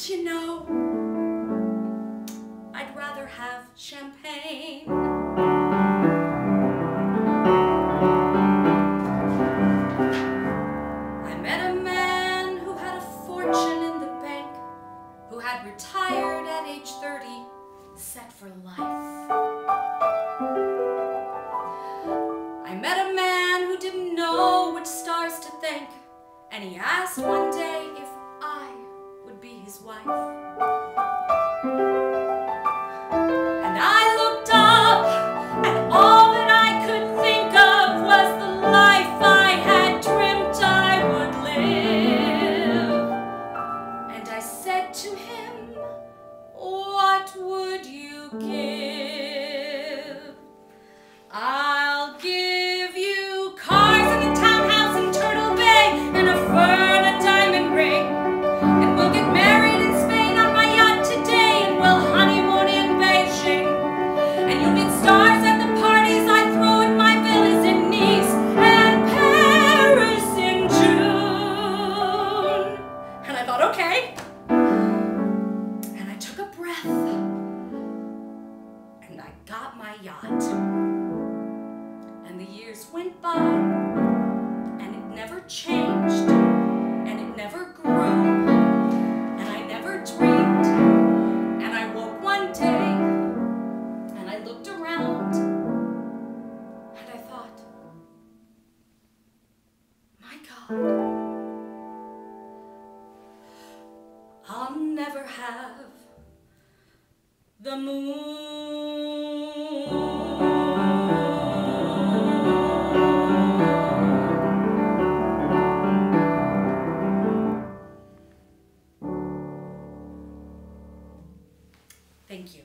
But you know, I'd rather have champagne. I met a man who had a fortune in the bank, who had retired at age 30, set for life. I met a man who didn't know which stars to thank, and he asked one day if I would be his wife. And I looked up, and all that I could think of was the life I had dreamt I would live. And I said to him, "What would you give?" "I'll give you cars in the townhouse in Turtle Bay, and a fur and a diamond ring. And we'll get married in Spain on my yacht today, and we'll honeymoon in Beijing. And you'll get stars at the parties I throw at my villas in Nice and Paris in June." And I thought, okay. And I took a breath, and I got my yacht. And the years went by, and it never changed, and it never grew, and I never dreamed. And I woke one day, and I looked around, and I thought, my God, I'll never have the moon. Thank you.